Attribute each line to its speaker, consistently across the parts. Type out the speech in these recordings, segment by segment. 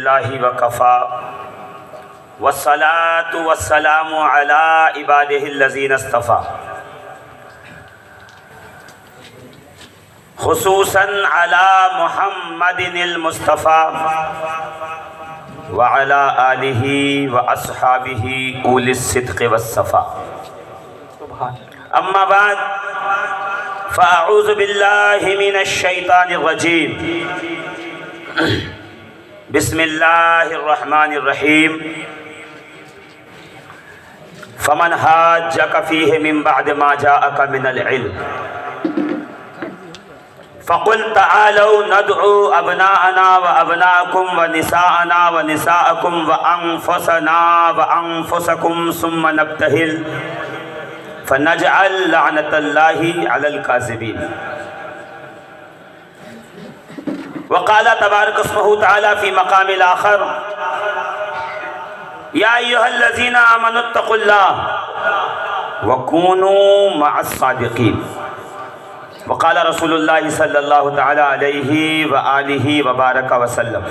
Speaker 1: للہ وکفا والصلاة والسلام علی عبادہ الذین اصطفیٰ خصوصاً علی محمد المصطفیٰ وعلی آلہ واصحابہ اولی الصدق والصفا اما بعد فاعوذ باللہ من الشیطان الرجیم بسم اللہ الرحمن الرحیم فمن حاجک فیہ من بعد ما جاءک من العلم فقل تعالوا ندعو ابناءنا وابناءکم ونساءنا ونساءکم وانفسنا وانفسکم ثم نبتہل فنجعل لعنت اللہ علی الکاذبین وقال تبارک اسمہ تعالی فی مقام آخر یا ایھا الذین آمنوا اتقوا اللہ وکونوا مع الصادقین وقال رسول اللہ صلی اللہ تعالی علیہ وآلہ وبارک وسلم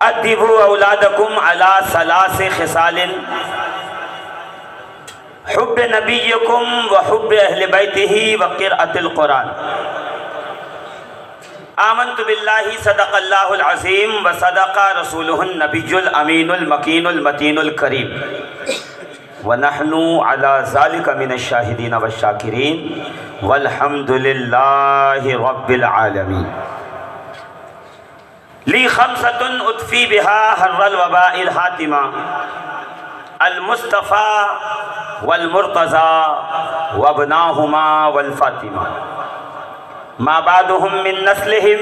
Speaker 1: ادبوا اولادکم علی ثلاث خصال حب نبیکم وحب اہل بیتہ وقراءۃ القرآن آمنت باللہ صدق اللہ العظیم وصدق رسولہ النبی الامین المکین المتین الکریم ونحن علی ذلک من الشاہدین والشاکرین والحمد للہ رب العالمین لی خمسۃ اطفی بہا حر الوباء الحاتمہ المصطفیٰ والمرتضی وابناہما والفاطمہ ما بعدهم من نسلهم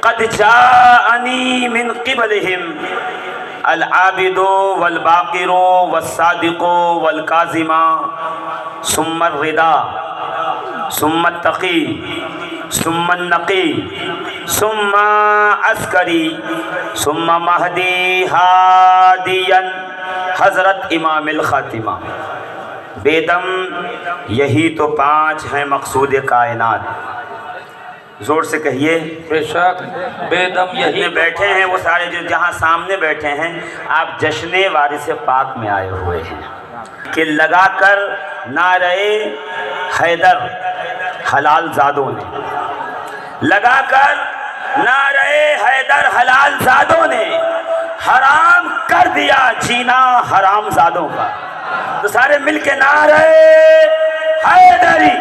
Speaker 1: قد جاءنی من قبلهم العابد والباقر والصادق والکاظم ثم الرضا ثم التقی ثم النقی ثم عسکری ثم مہدی ہادیا حضرت امام الخاتمہ بیدم یہی تو پانچ ہیں مقصود کائنات زور سے کہیے
Speaker 2: بے شک بیدم یہی
Speaker 1: بیٹھے ہیں وہ سارے جو جہاں سامنے بیٹھے ہیں آپ جشن وارث پاک میں آئے ہوئے ہیں کہ لگا کر نعرہ حیدر حلال زادوں نے لگا کر نعرہ حیدر حلال زادوں نے حرام کر دیا جینا حرام زادوں کا تو سارے مل کے نعرہ حیدری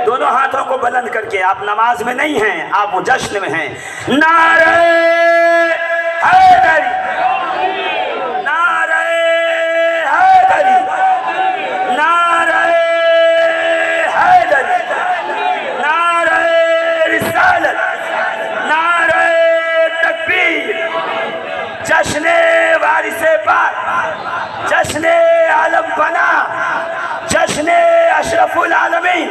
Speaker 1: دونوں ہاتھوں کو بلند کر کے آپ نماز میں نہیں ہیں آپ وہ جشن میں ہیں نعرہ حیدری نعرہ حیدری نعرہ حیدری نعرہ رسالت نعرہ تکبیر جشن وارث پاک جشن عالم بنا جشن اشرف العالمین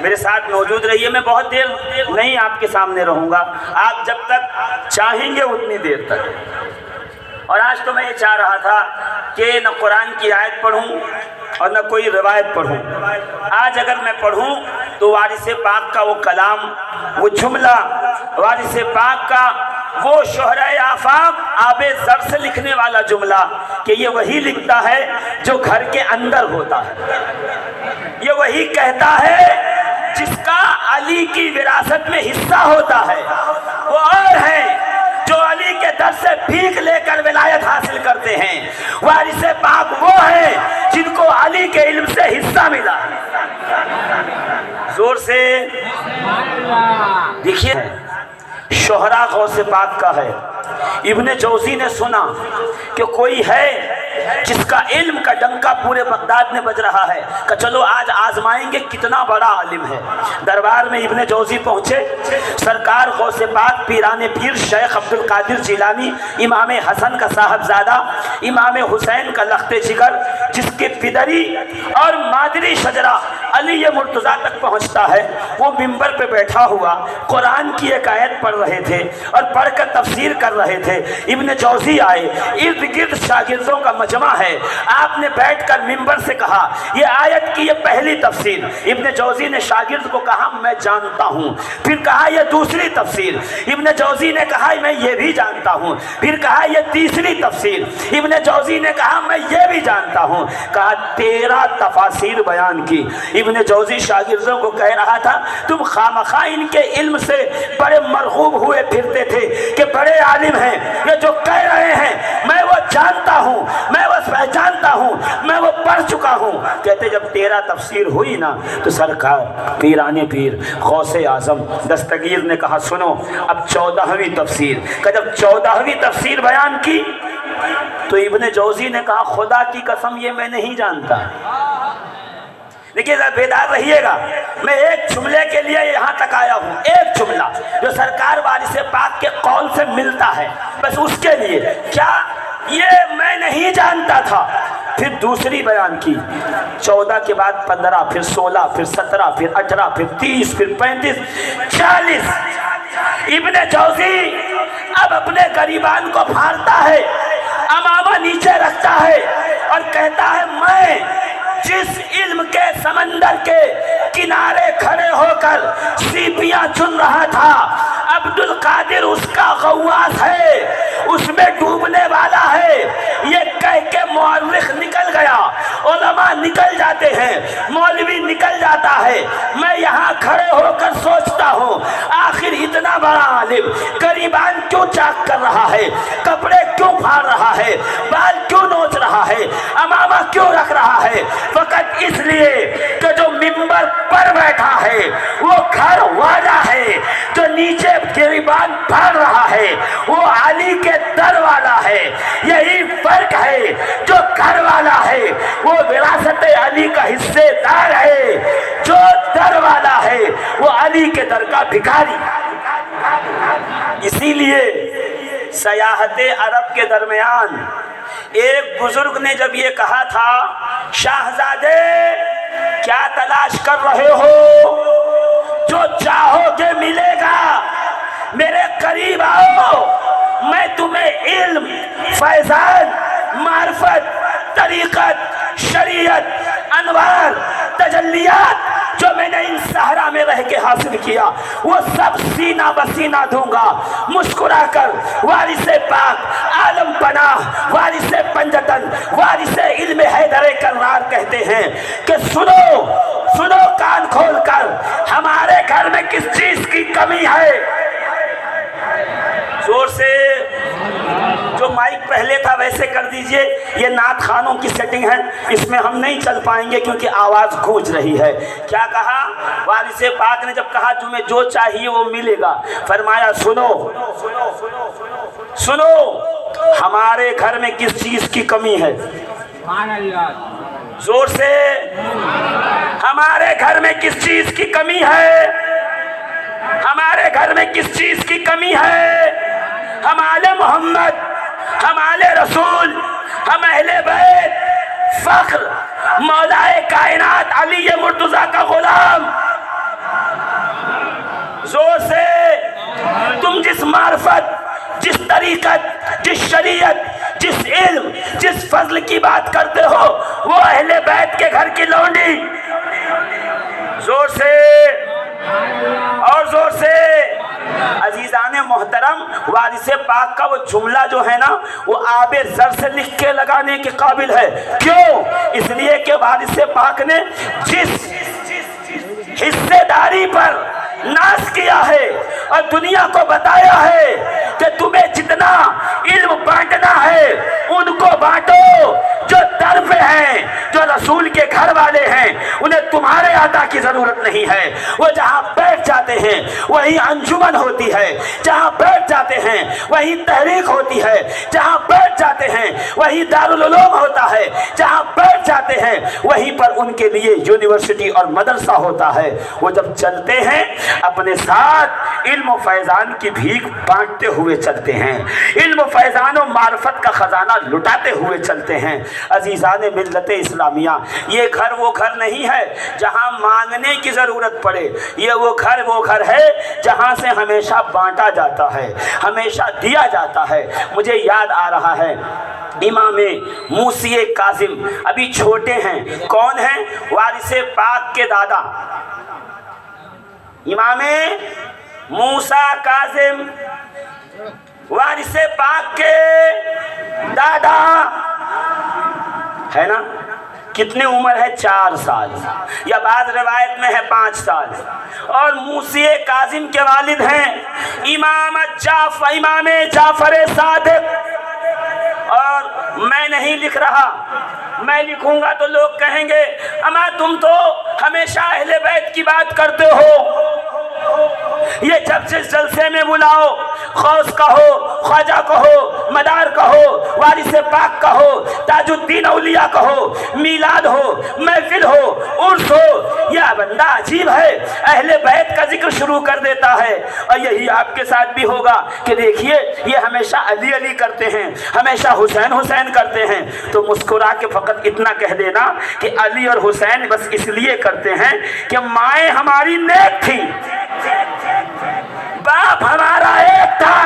Speaker 1: میرے ساتھ موجود رہیے میں بہت دیر نہیں آپ کے سامنے رہوں گا آپ جب تک چاہیں گے اتنی دیر تک اور آج تو میں یہ چاہ رہا تھا کہ نہ قرآن کی آیت پڑھوں اور نہ کوئی روایت پڑھوں آج اگر میں پڑھوں تو وارث پاک کا وہ کلام وہ جملہ وارث پاک کا وہ شہرۂ آفاق آب زر سے لکھنے والا جملہ کہ یہ وہی لکھتا ہے جو گھر کے اندر ہوتا ہے یہ وہی کہتا ہے جس کا علی کی وراثت میں حصہ ہوتا ہے وہ اور ہیں جو علی کے در سے بھیک لے کر ولایت حاصل کرتے ہیں وارث پاک وہ ہیں جن کو علی کے علم سے حصہ ملا زور سے دیکھیے شہرا غوث پاک کا ہے ابن جوزی نے سنا کہ کوئی ہے جس کا علم کا ڈنکا پورے بغداد میں بج رہا ہے کہ چلو آج آزمائیں گے کتنا بڑا عالم ہے دربار میں ابن جوزی پہنچے سرکار غوث پاک پیران پیر شیخ عبد القادر جیلانی امام حسن کا صاحبزادہ امام حسین کا لخت جگر جس کے پدری اور مادری شجرہ علی مرتضیٰ تک پہنچتا ہے. وہ منبر پہ بیٹھا ہوا قرآن کی ایک آیت پڑھ رہے تھے اور پڑھ کر تفسیر کر رہے تھے. ابن جوزی آئے, ارد گرد شاگردوں کا مجمع ہے. آپ نے بیٹھ کر منبر سے کہا یہ آیت کی یہ پہلی تفسیر. ابن جوزی نے شاگرد کو کہا میں جانتا ہوں. پھر کہا یہ دوسری تفسیر. ابن جوزی نے کہا میں یہ بھی جانتا ہوں. پھر کہا یہ تیسری تفسیر. ابن جوزی نے کہا میں یہ بھی جانتا ہوں. کہا 13 تفاسیر بیان کی. ابن جوزی شاگردوں کو کہہ رہا تھا تم خامخواہ ان کے علم سے بڑے مرغوب ہوئے پھرتے تھے کہ بڑے عالم ہیں, یہ جو کہہ رہے ہیں میں وہ جانتا ہوں, میں وہ پہچانتا ہوں, میں وہ پڑھ چکا ہوں. کہتے جب 13 تفسیر ہوئی نا تو سرکار پیرانے پیر غوث اعظم دستگیر نے کہا سنو اب 14ویں تفسیر. کہ جب 14ویں تفسیر بیان کی تو ابن جوزی نے کہا خدا کی قسم یہ میں نہیں جانتا. لیکن بیدار رہیے گا, میں ایک جملے کے لیے یہاں تک آیا ہوں, ایک جملہ جو سرکار وارث پاک کے قول سے ملتا ہے, بس اس کے لیے. کیا یہ میں نہیں جانتا تھا. پھر دوسری بیان کی, 14 کے بعد 15, پھر 16, پھر 17, پھر 18, پھر 30, پھر 35, 40. ابن جوزی اب اپنے گریبان کو پھاڑتا ہے, امامہ نیچے رکھتا ہے اور کہتا ہے میں جس علم کے سمندر کے کنارے کھڑے ہو کر سیپیاں چن رہا تھا عبد القادر اس کا غواص ہے, اس میں ڈوبنے والا ہے. یہ کہہ کے مورخ نکل گیا, علماء نکل جاتے ہیں, مولوی نکل جاتا ہے. میں یہاں کھڑے ہو کر سوچتا ہوں آخر اتنا بڑا عالم گریبان کیوں چاک کر رہا ہے, کپڑے کیوں پھاڑ رہا ہے, بال کیوں نوچ رہا ہے, امامہ کیوں رکھ رہا ہے. فقط اس لیے کہ جو منبر پر بیٹھا ہے وہ گھر والا ہے, جو نیچے گریبان پھاڑ رہا ہے وہ علی کے در والا ہے. یہی فرق ہے, جو گھر والا ہے وہ وراثت علی کا حصے دار ہے, جو در والا ہے وہ علی کے در کا بھکاری. اسی لیے سیاحت عرب کے درمیان ایک بزرگ نے جب یہ کہا تھا شاہزادے کیا تلاش کر رہے ہو, جو چاہو گے ملے گا, میرے قریب آؤ, میں تمہیں علم, فیضان, معرفت, طریقت, شریعت, انوار, تجلیات جو میں نے ان صحرا میں رہ کے حاصل کیا وہ سب سینہ بسینہ دوں گا. مسکرا کر وارث پاک, عالم پناہ, وارث پنجتن, وارث علم حیدر کرار کہتے ہیں کہ سنو سنو کان کھول کر, ہمارے گھر میں کس چیز کی کمی ہے. زور سے جو مائک پہلے تھا ویسے کر دیجئے, یہ نعت خانوں کی سیٹنگ ہے, اس میں ہم نہیں چل پائیں گے کیونکہ آواز گونج رہی ہے. کیا کہا وارث پاک نے جب کہا تمہیں جو چاہیے وہ ملے گا, فرمایا سنو سنو ہمارے گھر میں کس چیز کی کمی ہے. زور سے, ہمارے گھر میں کس چیز کی کمی ہے, ہمارے گھر میں کس چیز کی کمی ہے. ہم آل محمد, ہم آل رسول, ہم اہل بیت, فخر مولائے کائنات علی مرتضیٰ کا غلام. زور سے, تم جس معرفت, جس طریقت, جس شریعت, جس علم, جس فضل کی بات کرتے ہو وہ اہل بیت کے گھر کی لونڈی. زور سے اور زور سے. عزیزان محترم, وارث پاک کا وہ جملہ جو ہے نا وہ آب زر سے لکھ کے لگانے کے قابل ہے. کیوں؟ اس لیے کہ وارث پاک نے جس حصے داری پر ناز کیا ہے اور دنیا کو بتایا ہے کہ تمہیں جتنا علم بانٹنا ہے ان کو بانٹو. جو در پہ ہیں, جو رسول کے گھر والے ہیں, انہیں تمہارے عطا کی ضرورت نہیں ہے. وہ جہاں بیٹھ جاتے ہیں وہی انجمن ہوتی ہے, جہاں بیٹھ جاتے ہیں وہی تحریک ہوتی ہے, جہاں بیٹھ جاتے ہیں وہی دارالعلوم ہوتا ہے, جہاں بیٹھ جاتے ہیں وہیں پر ان کے لیے یونیورسٹی اور مدرسہ ہوتا ہے. وہ جب چلتے ہیں اپنے ساتھ علم و فیضان کی بھیک بانٹتے ہوئے چلتے ہیں، علم و فیضان و معرفت کا خزانہ لٹاتے ہوئے چلتے ہیں۔ عزیزان ملت اسلامیہ، یہ گھر وہ گھر نہیں ہے جہاں مانگنے کی ضرورت پڑے، یہ وہ گھر ہے جہاں سے ہمیشہ بانٹا جاتا ہے، ہمیشہ دیا جاتا ہے۔ مجھے یاد آ رہا ہے امام موسی کاظم ابھی چھوٹے ہیں، کون ہیں؟ وارث پاک کے دادا امام موسیٰ کاظم، وارث پاک کے دادا ہے نا۔ کتنی عمر ہے؟ 4 سال، یا بعض روایت میں ہے 5 سال۔ اور موسی کاظم کے والد ہیں امام جعفر صادق۔ اور میں نہیں لکھ رہا، میں لکھوں گا تو لوگ کہیں گے اما تم تو ہمیشہ اہل بیت کی بات کرتے ہو، یہ جب جس جلسے میں بلاؤ غوث کہو، خواجہ کہو، مدار کہو، وارث پاک کہو، تاج الدین اولیاء کہو، میلاد ہو، محفل ہو، عرس ہو، یہ بندہ عجیب ہے، اہل بیت کا ذکر شروع کر دیتا ہے۔ اور یہی آپ کے ساتھ بھی ہوگا کہ دیکھیے یہ ہمیشہ علی علی کرتے ہیں، ہمیشہ حسین حسین کرتے ہیں، تو مسکرا کے فقط اتنا کہہ دینا کہ علی اور حسین بس اس لیے کرتے ہیں کہ مائیں ہماری نیک تھی، باپ ہمارا ایک تھا،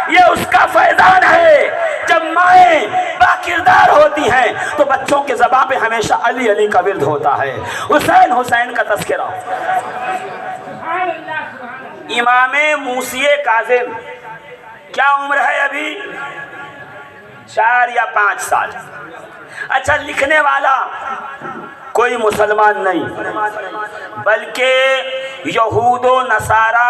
Speaker 1: یہ اس کا فیضان ہے۔ جب مائیں باکردار ہوتی ہیں تو بچوں کے زبان پہ ہمیشہ علی علی کا ورد ہوتا ہے، حسین حسین کا تذکرہ۔ امام موسی کاظم کیا عمر ہے ابھی؟ 4 یا 5 سال۔ اچھا، لکھنے والا کوئی مسلمان نہیں بلکہ یہود و نصارہ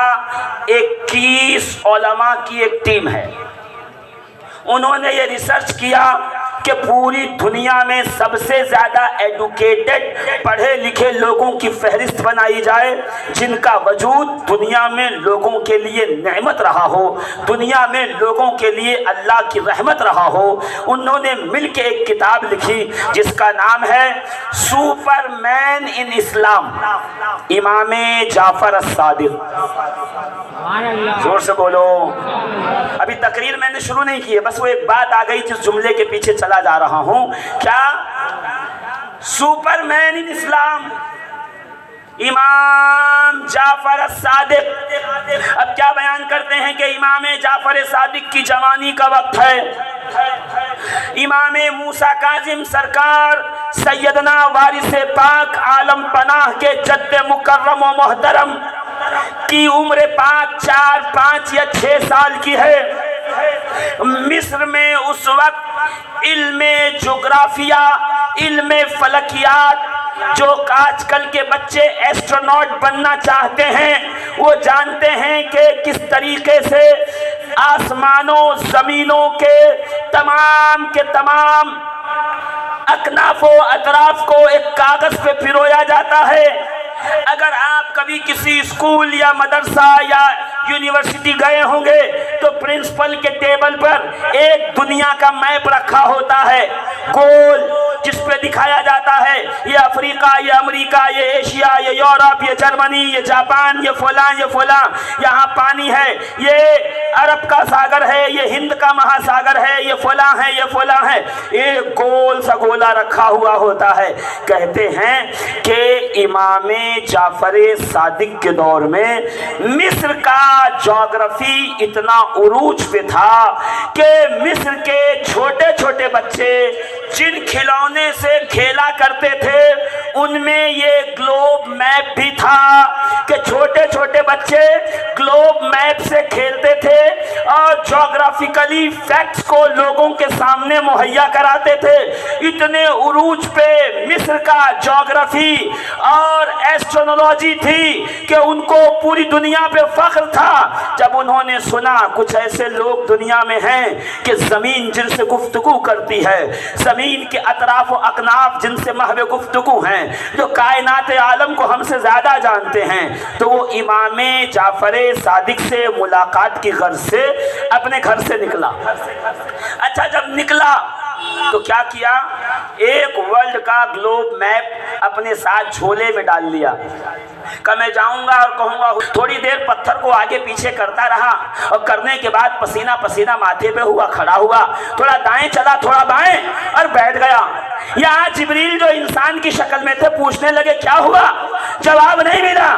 Speaker 1: 21 علماء کی ایک ٹیم ہے۔ انہوں نے یہ ریسرچ کیا کہ پوری دنیا میں سب سے زیادہ ایڈوکیٹڈ پڑھے لکھے لوگوں کی فہرست بنائی جائے، جن کا وجود دنیا میں لوگوں کے لیے نعمت رہا ہو، دنیا میں لوگوں کے لیے اللہ کی رحمت رہا ہو۔ انہوں نے مل کے ایک کتاب لکھی جس کا نام ہے سپر مین ان اسلام، امام جعفر الصادق۔ زور سے بولو، ابھی تقریر میں نے شروع نہیں کی ہے، بس وہ ایک بات آ گئی جس جملے کے پیچھے چلا جا رہا ہوں۔ کیا؟ سپر مین ان اسلام، امام جعفر الصادق۔ اب کیا بیان کرتے ہیں کہ امام جعفر صادق کی جوانی کا وقت ہے، امام موسیٰ کاظم سرکار سیدنا وارث پاک عالم پناہ کے جد مکرم و محترم کی عمر پاک 4، 5 یا 6 سال کی ہے۔ مصر میں اس وقت علم جغرافیہ، علم فلکیات، جو آج کل کے بچے ایسٹروناٹ بننا چاہتے ہیں، وہ جانتے ہیں کہ کس طریقے سے آسمانوں زمینوں کے تمام اکناف و اطراف کو ایک کاغذ پہ پرویا جاتا ہے۔ اگر آپ کبھی کسی اسکول یا مدرسہ یا یونیورسٹی گئے ہوں گے تو پرنسپل کے ٹیبل پر ایک دنیا کا میپ رکھا ہوتا ہے گول، جس پہ دکھایا جاتا ہے یہ افریقہ، یہ امریکہ، یہ ایشیا، یہ یورپ، یہ جرمنی، یہ جاپان، یہ فلاں، یہاں پانی ہے، یہ عرب کا ساگر ہے، یہ ہند کا مہاساگر ہے، یہ فلاں ہے، ایک گول سا گولا رکھا ہوا ہوتا ہے۔ کہتے ہیں کہ امام جعفر صادق کے دور میں مصر کا جغرافی اتنا عروج پہ تھا کہ مصر کے چھوٹے چھوٹے بچے جن کھلونے سے کھیلا کرتے تھے ان میں یہ گلوب میپ بھی تھا کہ چھوٹے چھوٹے بچے گلوب میپ سے کھیلتے تھے اور جغرافیکلی فیکٹس کو لوگوں کے سامنے مہیا کراتے تھے۔ اتنے عروج پہ مصر کا جغرافی اور ایسٹرونالوجی تھی کہ ان کو پوری دنیا پہ فخر تھا جب انہوں نے سنا کچھ ایسے لوگ دنیا میں ہیں کہ زمین جن سے گفتگو کرتی ہے، زمین کے اطراف و اکناف جن سے محو گفتگو ہیں، جو کائنات عالم کو ہم سے زیادہ جانتے ہیں، تو وہ امام جعفر صادق سے ملاقات کی غرض سے اپنے گھر سے نکلا۔ اچھا، جب نکلا تو کیا کیا؟ ایک ورلڈ کا گلوب میپ اپنے ساتھ جھولے میں ڈال لیا۔ کہ میں جاؤں گا اور کہوں گا. تھوڑی دیر پتھر کو آگے پیچھے کرتا رہا اور کرنے کے بعد پسینہ پسینہ ماتھے پہ ہوا, کھڑا ہوا, تھوڑا دائیں چلا تھوڑا بائیں اور بیٹھ گیا. یہاں جبریل جو انسان کی شکل میں تھے پوچھنے لگے کیا ہوا, جواب نہیں ملا.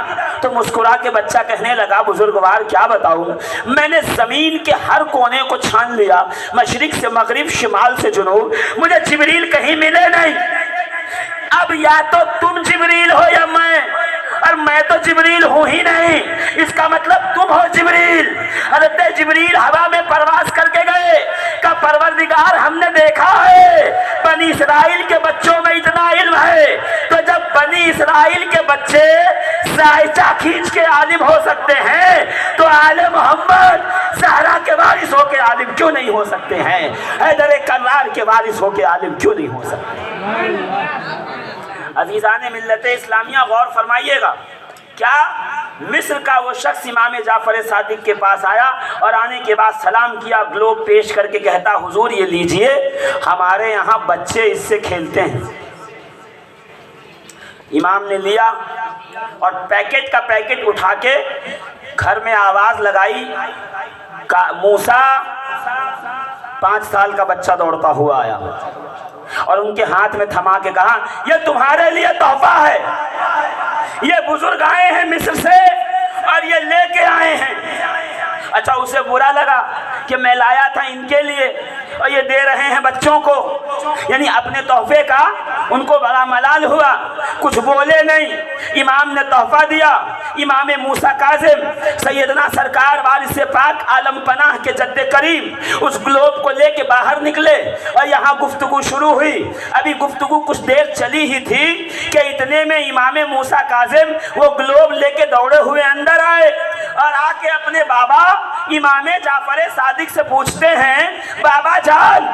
Speaker 1: تو مسکرا کے بچہ کہنے لگا بزرگوار کیا بتاؤں, میں نے زمین کے ہر کونے کو چھان لیا, مشرق سے مغرب شمال سے جنوب, مجھے جبریل کہیں ملے نہیں. اب یا تو تم جبریل ہو یا میں, اور میں تو جبریل ہوں ہی نہیں, اس کا مطلب تم ہو جبریل. حضرت جبریل ہوا میں پرواز کر کے گئے کہ پروردگار ہم نے دیکھا ہے بنی اسرائیل کے بچوں میں اتنا علم ہے, تو جب بنی اسرائیل کے بچے سائچہ کھینچ کے عالم ہو سکتے ہیں تو آل محمد زہرا کے وارث ہو کے عالم کیوں نہیں ہو سکتے ہیں, حیدر کرار کے وارث ہو کے عالم کیوں نہیں ہو سکتے. عزیزان ملت اسلامیہ غور فرمائیے گا, کیا مصر کا وہ شخص امام جعفر صادق کے پاس آیا اور آنے کے بعد سلام کیا, گلوب پیش کر کے کہتا حضور یہ لیجئے, ہمارے یہاں بچے اس سے کھیلتے ہیں. امام نے لیا اور پیکٹ کا پیکٹ اٹھا کے گھر میں آواز لگائی, موسیٰ 5 سال کا بچہ دوڑتا ہوا آیا اور ان کے ہاتھ میں تھما کے کہا یہ تمہارے لیے تحفہ ہے, یہ بزرگ آئے ہیں مصر سے اور یہ لے کے آئے ہیں. اچھا اسے برا لگا کہ میں لایا تھا ان کے لیے اور یہ دے رہے ہیں بچوں کو, یعنی اپنے تحفے کا ان کو بڑا ملال ہوا, کچھ بولے نہیں. امام نے تحفہ دیا, امام موسیٰ کاظم سیدنا سرکار وارث پاک عالم پناہ کے جد کریم اس گلوب کو لے کے باہر نکلے اور یہاں گفتگو شروع ہوئی. ابھی گفتگو کچھ دیر چلی ہی تھی کہ اتنے میں امام موسیٰ کاظم وہ گلوب لے کے دوڑے ہوئے اندر آئے اور آ کے اپنے بابا امام جعفر صادق سے پوچھتے ہیں بابا جان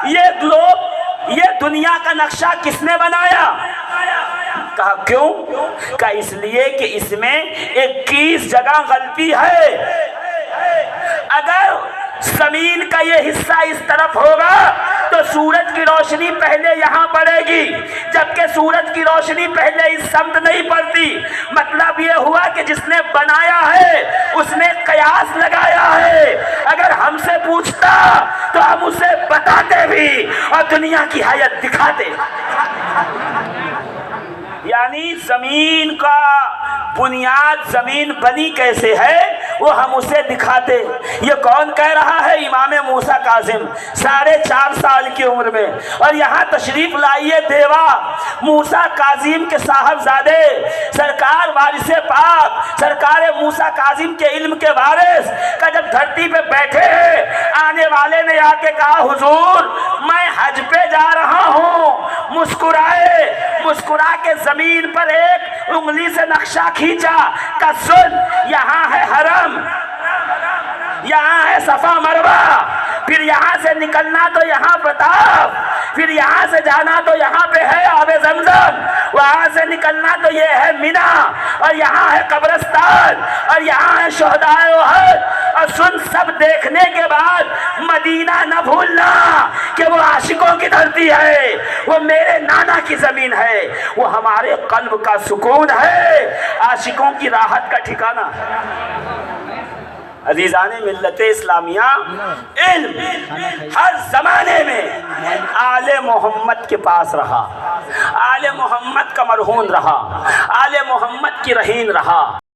Speaker 1: یہ گلوب یہ دنیا کا نقشہ کس نے بنایا؟ کہا کیوں؟ کہا اس لیے کہ اس میں 21 جگہ غلطی ہے. اگر زمین کا یہ حصہ اس طرف ہوگا تو سورج کی روشنی پہلے یہاں پڑے گی, جبکہ سورج کی روشنی پہلے اس سمت نہیں پڑتی. مطلب یہ ہوا کہ جس نے بنایا ہے اس نے قیاس لگایا ہے. اگر ہم سے پوچھتا تو ہم اسے بتاتے بھی اور دنیا کی حیت دکھاتے. یعنی زمین کا بنیاد زمین بنی کیسے ہے وہ ہم اسے دکھاتے. یہ کون کہہ رہا ہے؟ امام موسیٰ کاظم 4.5 سال کی عمر میں. اور یہاں تشریف لائیے دیوا موسیٰ کاظم کے صاحبزادے سرکار وارث پاک سرکار موسیٰ کاظم کے علم کے وارث کا جب دھرتی پہ بیٹھے ہیں, آنے والے نے آ کے کہا حضور میں حج پہ جا رہا ہوں. مسکرائے, مسکرا کے زمین پر ایک انگلی سے نقشہ کھینچا کہ سن یہاں ہے حرم, یہاں ہے صفا مروہ, پھر یہاں سے نکلنا تو یہاں طواف, پھر یہاں سے جانا تو یہاں پہ ہے آب زمزم, وہاں سے نکلنا تو یہ ہے مینا, اور یہاں ہے قبرستان, اور یہاں ہے شہدائے احد. اور سن سب دیکھنے کے بعد مدینہ نہ بھولنا کہ وہ عاشقوں کی دھرتی ہے, وہ میرے نانا کی زمین ہے, وہ ہمارے قلب کا سکون ہے, عاشقوں کی راحت کا ٹھکانہ. عزیزان ملت اسلامیہ علم ہر زمانے میں آل محمد کے پاس رہا, آل محمد کا مرہون رہا, آل محمد کی رہین رہا.